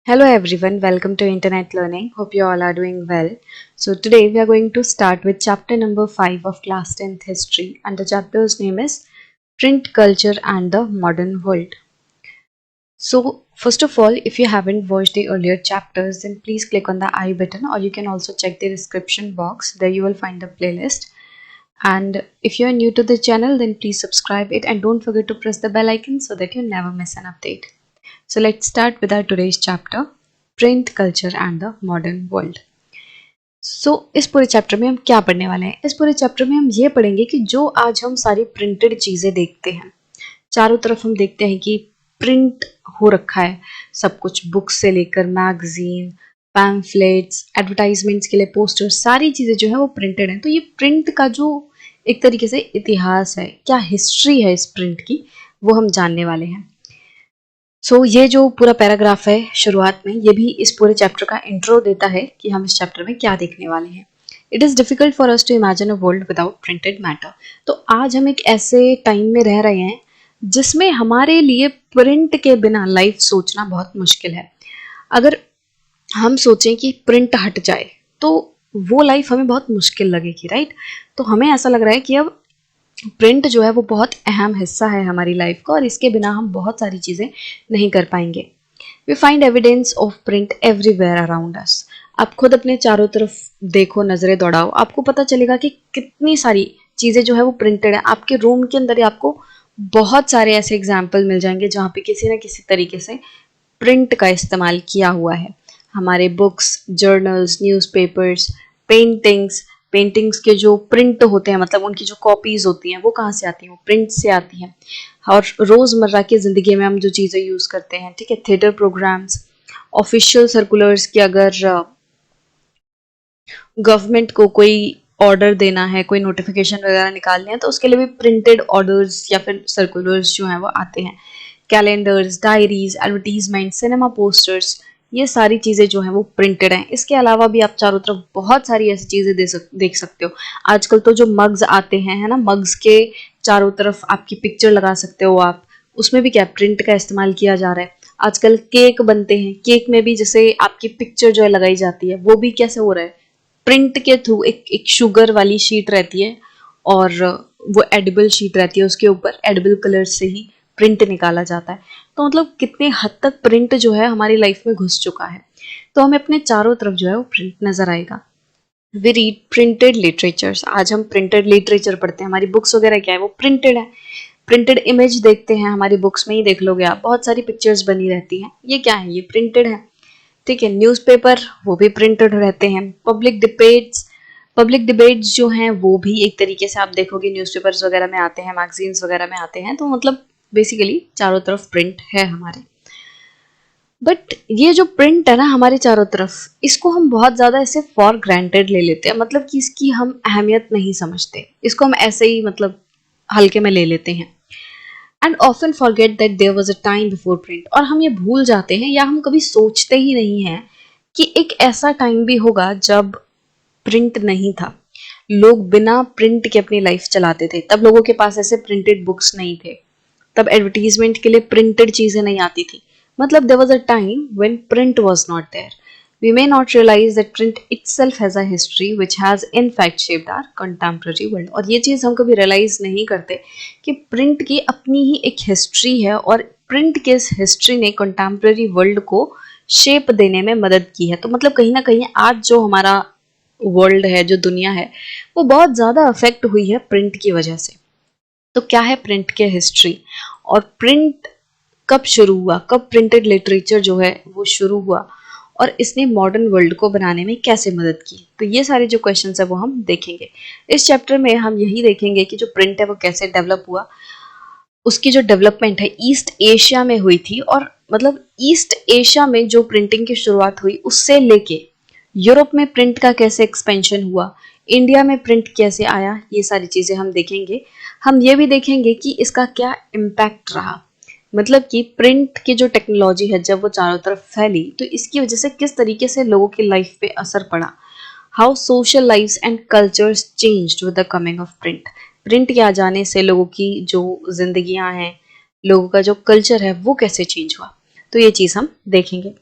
Hello everyone, welcome to Internet Learning. Hope you all are doing well. So today we are going to start with chapter number 5 of class 10th history, and the chapter's name is Print Culture and the Modern World. So first of all, if you haven't watched the earlier chapters, then please click on the I button, or you can also check the description box. There you will find the playlist. And if you are new to the channel, then please subscribe it and don't forget to press the bell icon so that you never miss an update. So let's start with our today's chapter, Print Culture and the Modern World. इस पूरे chapter में हम क्या पढ़ने वाले हैं? इस पूरे चैप्टर में हम ये पढ़ेंगे कि जो आज हम सारी प्रिंटेड चीज़ें देखते हैं, चारों तरफ हम देखते हैं कि प्रिंट हो रखा है सब कुछ, बुक्स से लेकर मैगजीन, पैम्फलेट्स, एडवर्टाइजमेंट्स के लिए पोस्टर, सारी चीज़ें जो है वो प्रिंटेड हैं। तो ये प्रिंट का जो एक तरीके से इतिहास है, क्या हिस्ट्री है इस प्रिंट की, वो हम जानने वाले हैं। ये जो पूरा पैराग्राफ है शुरुआत में, ये भी इस पूरे चैप्टर का इंट्रो देता है कि हम इस चैप्टर में क्या देखने वाले हैं। It is difficult for us to imagine a world without printed matter. तो आज हम एक ऐसे टाइम में रह रहे हैं जिसमें हमारे लिए प्रिंट के बिना लाइफ सोचना बहुत मुश्किल है। अगर हम सोचें कि प्रिंट हट जाए तो वो लाइफ हमें बहुत मुश्किल लगेगी, राइट? तो हमें ऐसा लग रहा है कि अब प्रिंट जो है वो बहुत अहम हिस्सा है हमारी लाइफ का, और इसके बिना हम बहुत सारी चीज़ें नहीं कर पाएंगे। We find evidence of print everywhere around us. आप खुद अपने चारों तरफ देखो, नज़रें दौड़ाओ, आपको पता चलेगा कि कितनी सारी चीज़ें जो है वो प्रिंटेड है। आपके रूम के अंदर ही आपको बहुत सारे ऐसे एग्जाम्पल मिल जाएंगे जहाँ पे किसी न किसी तरीके से प्रिंट का इस्तेमाल किया हुआ है। हमारे बुक्स, जर्नल्स, न्यूज़पेपर्स, पेंटिंग्स के जो प्रिंट होते हैं, मतलब उनकी जो कॉपीज होती हैं, वो कहाँ से आती हैं? वो प्रिंट से आती हैं। और रोज़मर्रा की ज़िंदगी में हम जो चीज़ें यूज़ करते हैं, ठीक है, थिएटर प्रोग्राम्स, ऑफिशियल सर्कुलर्स की अगर गवर्नमेंट को कोई ऑर्डर देना है, कोई नोटिफिकेशन वगैरह निकालने हैं, तो उसके लिए भी प्रिंटेड ऑर्डर्स या फिर सर्कुलर्स जो हैं वो आते हैं। Calendars, diaries, advertisement, cinema posters, ये सारी चीज़ें जो हैं वो प्रिंटेड हैं। इसके अलावा भी आप चारों तरफ बहुत सारी ऐसी चीज़ें देख सकते हो। आजकल तो जो मग्स आते हैं, है ना, मग्स के चारों तरफ आपकी पिक्चर लगा सकते हो आप, उसमें भी क्या प्रिंट का इस्तेमाल किया जा रहा है। आजकल केक बनते हैं, केक में भी जैसे आपकी पिक्चर जो है लगाई जाती है, वो भी कैसे हो रहा है? प्रिंट के थ्रू। एक शुगर वाली शीट रहती है और वो एडिबल शीट रहती है, उसके ऊपर एडिबल कलर से ही प्रिंट निकाला जाता है। तो मतलब कितने हद तक प्रिंट जो है हमारी लाइफ में घुस चुका है। तो हमें अपने चारों तरफ जो है वो प्रिंट नजर आएगा। We read printed literatures. आज हम प्रिंटेड लिटरेचर पढ़ते हैं। हमारी बुक्स वगैरह क्या है, वो प्रिंटेड है। प्रिंटेड इमेज देखते हैं, हमारी बुक्स में ही देख लोगे आप, बहुत सारी पिक्चर्स बनी रहती हैं। ये क्या है? ये प्रिंटेड है, ठीक है। न्यूज़पेपर, वो भी प्रिंटेड रहते हैं। पब्लिक डिबेट्स जो हैं वो भी एक तरीके से आप देखोगे न्यूज़पेपर्स वगैरह में आते हैं, मैगजीन्स वगैरह में आते हैं। तो मतलब बेसिकली चारों तरफ प्रिंट है हमारे। बट ये जो प्रिंट है ना हमारे चारों तरफ, इसको हम बहुत ज़्यादा ऐसे फॉर ग्रांटेड ले लेते हैं, मतलब कि इसकी हम अहमियत नहीं समझते, इसको हम ऐसे ही मतलब हल्के में ले लेते हैं। And often forget that there was a time before print. और हम ये भूल जाते हैं या हम कभी सोचते ही नहीं हैं कि एक ऐसा टाइम भी होगा जब प्रिंट नहीं था, लोग बिना प्रिंट के अपनी लाइफ चलाते थे। तब लोगों के पास ऐसे प्रिंटेड बुक्स नहीं थे, तब एडवर्टीजमेंट के लिए प्रिंटेड चीजें नहीं आती थी। मतलब there was a time when print was not there. We may not realize that print itself has a history which has in fact shaped our contemporary world। और ये चीज़ हम कभी रियलाइज नहीं करते कि प्रिंट की अपनी ही एक हिस्ट्री है, और प्रिंट के इस हिस्ट्री ने कंटेम्प्रेरी वर्ल्ड को शेप देने में मदद की है। तो मतलब कहीं ना कहीं आज जो हमारा वर्ल्ड है, जो दुनिया है, वो बहुत ज़्यादा अफेक्ट हुई है प्रिंट की वजह से। तो क्या है प्रिंट के हिस्ट्री, और प्रिंट कब शुरू हुआ, कब प्रिंटेड लिटरेचर जो है वो शुरू हुआ, और इसने मॉडर्न वर्ल्ड को बनाने में कैसे मदद की। तो ये सारे जो क्वेश्चंस है वो हम देखेंगे इस चैप्टर में। हम यही देखेंगे कि जो प्रिंट है वो कैसे डेवलप हुआ, उसकी जो डेवलपमेंट है ईस्ट एशिया में हुई थी, और मतलब ईस्ट एशिया में जो प्रिंटिंग की शुरुआत हुई उससे लेके यूरोप में प्रिंट का कैसे एक्सपेंशन हुआ, इंडिया में प्रिंट कैसे आया, ये सारी चीज़ें हम देखेंगे। हम ये भी देखेंगे कि इसका क्या इम्पैक्ट रहा, मतलब कि प्रिंट की जो टेक्नोलॉजी है जब वो चारों तरफ फैली तो इसकी वजह से किस तरीके से लोगों की लाइफ पे असर पड़ा। How social lifes and cultures changed with the coming of print. Print के आ जाने से लोगों की जो जिंदगियां हैं, लोगों का जो कल्चर है वो कैसे चेंज हुआ, तो ये चीज़ हम देखेंगे।